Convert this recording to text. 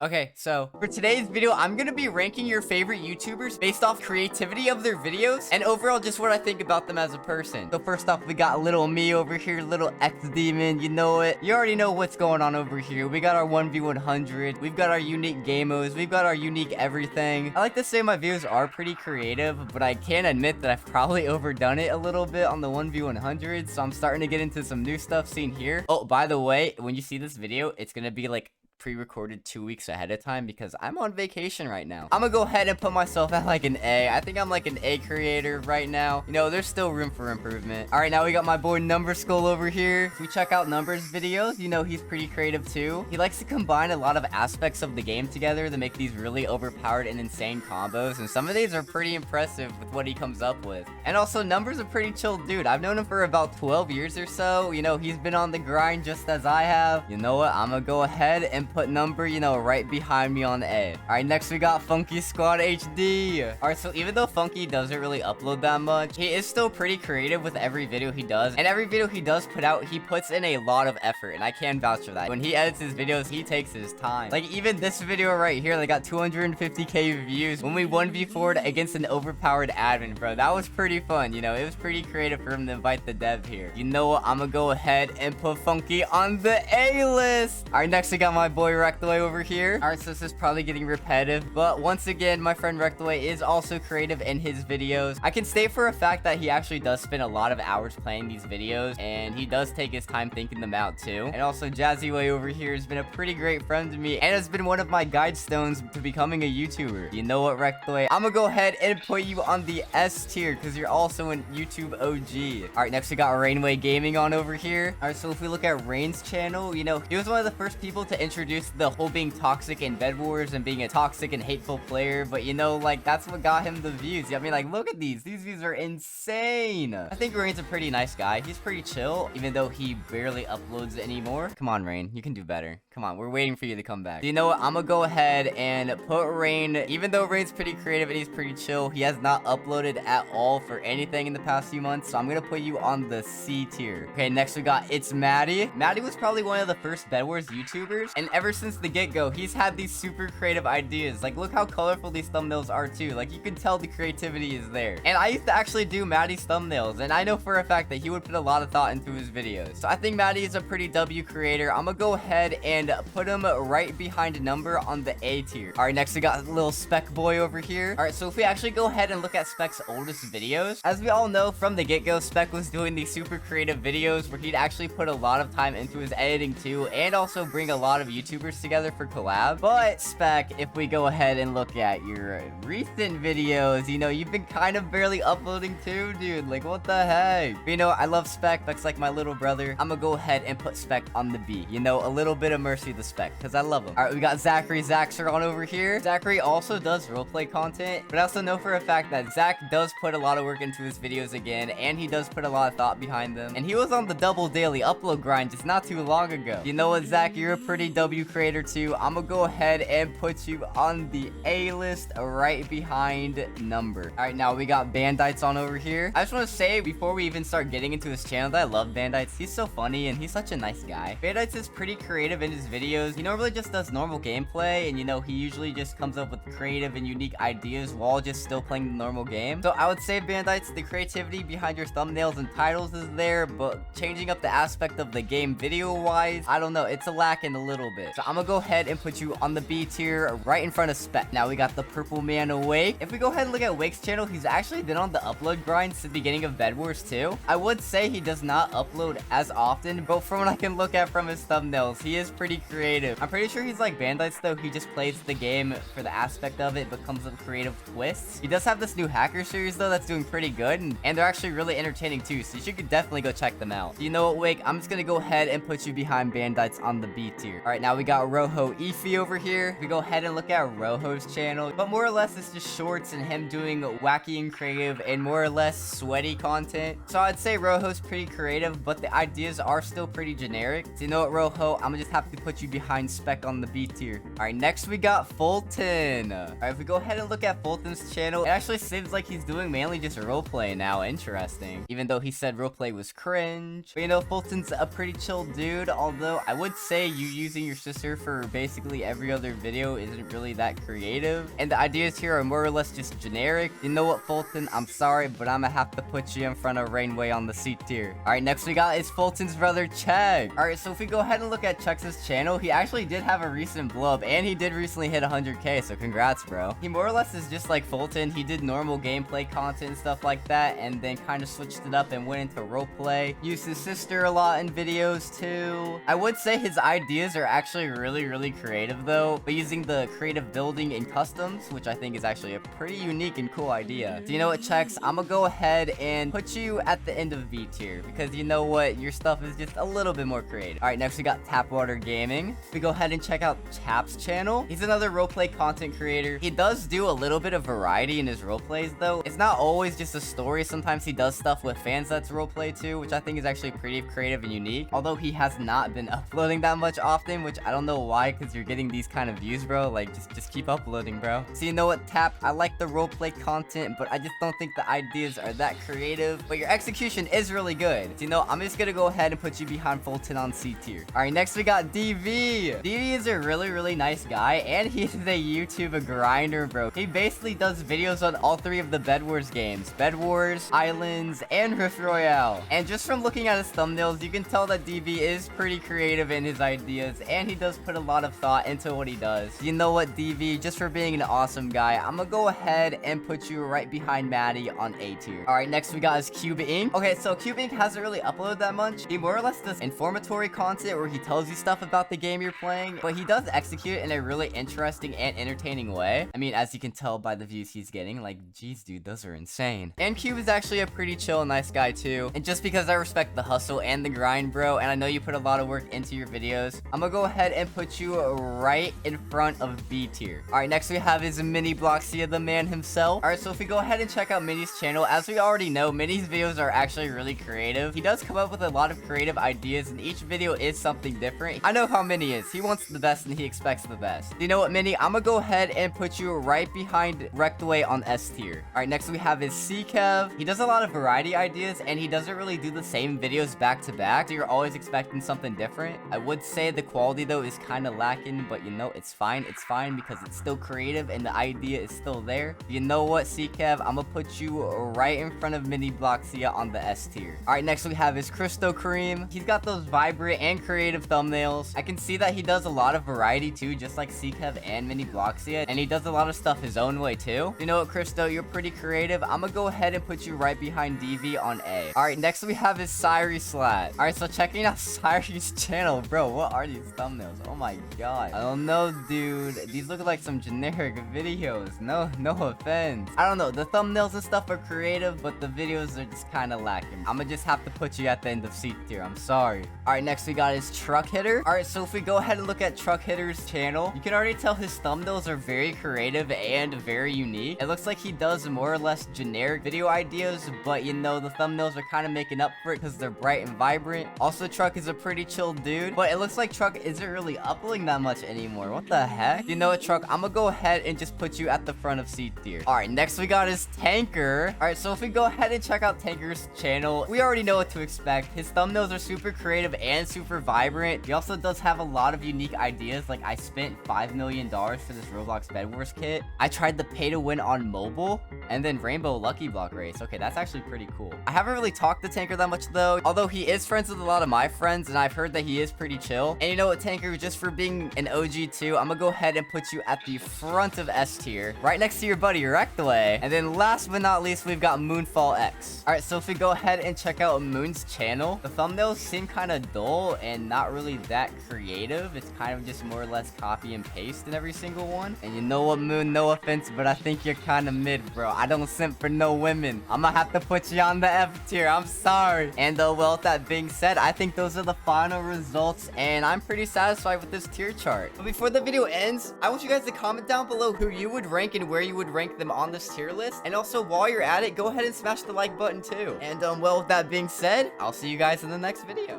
Okay, so for today's video, I'm gonna be ranking your favorite YouTubers based off creativity of their videos and overall just what I think about them as a person. So first off, we got little me over here, LittleXDemon, you know it. You already know what's going on over here. We got our 1v100, we've got our unique gamos, we've got our unique everything. I like to say my videos are pretty creative, but I can admit that I've probably overdone it a little bit on the 1v100, so I'm starting to get into some new stuff seen here. Oh, by the way, when you see this video, it's gonna be like pre-recorded 2 weeks ahead of time because I'm on vacation right now. I'm gonna go ahead and put myself at like an A. I think I'm like an A creator right now. You know, there's still room for improvement. All right, now we got my boy Number Skull over here. If we check out Numbers videos, you know he's pretty creative too. He likes to combine a lot of aspects of the game together to make these really overpowered and insane combos, and some of these are pretty impressive with what he comes up with. And also, Number's a pretty chill dude. I've known him for about 12 years or so. You know, he's been on the grind just as I have. You know what? I'm gonna go ahead and put Number, you know, right behind me on A. All right, next we got FunkySquadHD. All right, so even though Funky doesn't really upload that much, he is still pretty creative with every video he does, and every video he does put out, he puts in a lot of effort, and I can vouch for that. When he edits his videos, he takes his time. Like even this video right here, they got 250k views when we 1v4'd against an overpowered admin, bro. That was pretty fun, you know. It was pretty creative for him to invite the dev here. You know what? I'm gonna go ahead and put Funky on the A list. All right, next we got my boy RackTheWay over here. All right, so this is probably getting repetitive, but once again, my friend RackTheWay is also creative in his videos. I can state for a fact that he actually does spend a lot of hours playing these videos, and he does take his time thinking them out too. And also, JazzyWay over here has been a pretty great friend to me, and has been one of my guide stones to becoming a YouTuber. You know what, RackTheWay? I'm gonna go ahead and put you on the S tier because you're also an YouTube OG. All right, next we got RainyGaming on over here. All right, so if we look at Rain's channel, you know, he was one of the first people to introduce the whole being toxic in Bedwars and being a toxic and hateful player, but you know, like, that's what got him the views. I mean, like, look at these views are insane. I think Rain's a pretty nice guy. He's pretty chill, even though he barely uploads anymore. Come on, Rain, you can do better. Come on, we're waiting for you to come back. You know what? I'm gonna go ahead and put Rain, even though Rain's pretty creative and he's pretty chill, he has not uploaded at all for anything in the past few months, so I'm gonna put you on the C tier. Okay, next we got ItsMaddie. Maddie was probably one of the first Bedwars YouTubers, and ever since the get-go, he's had these super creative ideas. Like, look how colorful these thumbnails are too. Like, you can tell the creativity is there. And I used to actually do Maddie's thumbnails, and I know for a fact that he would put a lot of thought into his videos. So I think Maddie is a pretty W creator. I'm gonna go ahead and put him right behind Number on the A tier. All right, next we got little Spec boy over here. All right, so if we actually go ahead and look at Spec's oldest videos, as we all know from the get-go, Spec was doing these super creative videos where he'd actually put a lot of time into his editing too, and also bring a lot of YouTubers together for collab. But Spec, if we go ahead and look at your recent videos, you know, you've been kind of barely uploading too, dude. Like, what the heck? But, you know, I love Spec. Spec's like my little brother. I'm gonna go ahead and put Spec on the B. You know, a little bit of mercy to Spec because I love him. All right, we got Zachary Zaxer on over here. Zachary also does roleplay content, but I also know for a fact that Zach does put a lot of work into his videos again, and he does put a lot of thought behind them. And he was on the double daily upload grind just not too long ago. You know what, Zach? You're a pretty W creator too. I'm gonna go ahead and put you on the A list right behind Number. All right, now we got Bandits on over here. I just want to say before we even start getting into his channel that I love Bandits. He's so funny and he's such a nice guy. Bandits is pretty creative in his videos. He normally just does normal gameplay, and you know, he usually just comes up with creative and unique ideas while just still playing the normal game. So I would say, Bandits, the creativity behind your thumbnails and titles is there, but changing up the aspect of the game video wise, I don't know, it's a lacking a little bit. So I'm gonna go ahead and put you on the B tier right in front of Spec. Now we got the purple man Wick. If we go ahead and look at Wick's channel, he's actually been on the upload grind since the beginning of Bedwars too. I would say he does not upload as often, but from what I can look at from his thumbnails, he is pretty creative. I'm pretty sure he's like Bandits though. He just plays the game for the aspect of it, but comes with creative twists. He does have this new hacker series though that's doing pretty good, and they're actually really entertaining too, so you should definitely go check them out. You know what, Wick? I'm just gonna go ahead and put you behind Bandits on the B tier. All right, now we got Rojo Efi over here. We go ahead and look at Rojo's channel, but more or less it's just shorts and him doing wacky and creative and more or less sweaty content. So I'd say Rojo's pretty creative, but the ideas are still pretty generic. So you know what, Rojo? I'm gonna just have to put you behind Spec on the B tier. All right, next we got Fulton. All right, if we go ahead and look at Fulton's channel, it actually seems like he's doing mainly just roleplay now. Interesting. Even though he said roleplay was cringe. But you know, Fulton's a pretty chill dude, although I would say you using your sister for basically every other video isn't really that creative. And the ideas here are more or less just generic. You know what, Fulton? I'm sorry, but I'm gonna have to put you in front of RainyGaming on the C tier. Alright, next we got is Fulton's brother, Check. Alright, so if we go ahead and look at Chuck's channel, he actually did have a recent blow up, and he did recently hit 100k, so congrats, bro. He more or less is just like Fulton. He did normal gameplay content and stuff like that, and then kind of switched it up and went into roleplay. Used his sister a lot in videos, too. I would say his ideas are actually really creative, though, but using the creative building and customs, which I think is actually a pretty unique and cool idea. So you know what, Checks? I'm gonna go ahead and put you at the end of B tier, because you know what? Your stuff is just a little bit more creative. Alright, next we got Tapwater Gaming. We go ahead and check out Tap's channel. He's another roleplay content creator. He does do a little bit of variety in his roleplays, though. It's not always just a story. Sometimes he does stuff with fans that's roleplay too, which I think is actually pretty creative and unique. Although he has not been uploading that much often, which I don't know why, because you're getting these kind of views, bro. Like, just keep uploading, bro. So you know what, Tap? I like the roleplay content, but I just don't think the ideas are that creative. But your execution is really good. So you know, I'm just gonna go ahead and put you behind Fulton on C tier. Alright, next we got DV. DV is a really nice guy, and he is a YouTube grinder, bro. He basically does videos on all three of the Bedwars games. Bedwars, Islands, and Rift Royale. And just from looking at his thumbnails, you can tell that DV is pretty creative in his ideas, and he does put a lot of thought into what he does. You know what, DV? Just for being an awesome guy, I'm gonna go ahead and put you right behind Maddie on A tier. Alright, next we got is Cube Inc. Okay, so Cube Inc hasn't really uploaded that much. He more or less does informatory content where he tells you stuff about the game you're playing, but he does execute it in a really interesting and entertaining way. I mean, as you can tell by the views he's getting, like, geez, dude, those are insane. And Cube is actually a pretty chill, nice guy too. And just because I respect the hustle and the grind, bro, and I know you put a lot of work into your videos, I'm gonna go ahead and put you right in front of B tier. Alright, next we have is MiniBoxy, the man himself. Alright, so if we go ahead and check out Mini's channel, as we already know, Mini's videos are actually really creative. He does come up with a lot of creative ideas, and each video is something different. I know how Mini is. He wants the best, and he expects the best. You know what, Mini? I'm gonna go ahead and put you right behind RackTheWay on S tier. Alright, next we have is SeaKev. He does a lot of variety ideas, and he doesn't really do the same videos back to back, so you're always expecting something different. I would say the quality, though, is kind of lacking, but you know, it's fine. It's fine because it's still creative, and the idea is still there. You know what, SeaKev? I'm gonna put you right in front of MiniBoxy on the S tier. Alright, next we have is CrystalCream. He's got those vibrant and creative thumbnails. I can see that he does a lot of variety too, just like SeaKev and MiniBoxy, and he does a lot of stuff his own way too. You know what, Christo? You're pretty creative. I'm gonna go ahead and put you right behind DV on A. Alright, next we have is SireSlat. Alright, so checking out Sire's channel, bro, what are these thumbnails? Oh my god. I don't know, dude. These look like some generic videos. No offense. I don't know. The thumbnails and stuff are creative, but the videos are just kind of lacking. I'm gonna just have to put you at the end of C tier. I'm sorry. Alright, next we got is TruckHitter. Alright, so if we go ahead and look at TruckHitter's channel, you can already tell his thumbnails are very creative and very unique. It looks like he does more or less generic video ideas, but you know, the thumbnails are kind of making up for it because they're bright and vibrant. Also, Truck is a pretty chill dude, but it looks like Truck isn't really uploading that much anymore. What the heck? You know what, Truck? I'm gonna go ahead and just put you at the front of C tier. Alright, next we got is Tanker. Alright, so if we go ahead and check out Tanker's channel, we already know what to expect. His thumbnails are super creative and super vibrant. He also does have a lot of unique ideas. Like, I spent $5 million for this Roblox Bedwars kit. I tried the pay to win on mobile, and then Rainbow Lucky Block race. Okay, that's actually pretty cool. I haven't really talked to Tanker that much though, although he is friends with a lot of my friends, and I've heard that he is pretty chill. And you know what, Tanker, just for being an OG too, I'm gonna go ahead and put you at the front of S tier, right next to your buddy RackTheWay. And then last but not least, we've got MoonFallX. Alright, so if we go ahead and check out Moon's channel, the thumbnails seem kind of dull and not really that creative. It's kind of just more or less copy and paste in every single one. And you know what, Moon, no offense, but I think you're kind of mid, bro. I don't simp for no women. I'm gonna have to put you on the F tier. I'm sorry. And well, with that being said, I think those are the final results, and I'm pretty satisfied with this tier chart. But before the video ends, I want you guys to comment down below who you would rank and where you would rank them on this tier list. And also, while you're at it, go ahead and smash the like button too. And well, with that being said, I'll see you guys in the next video.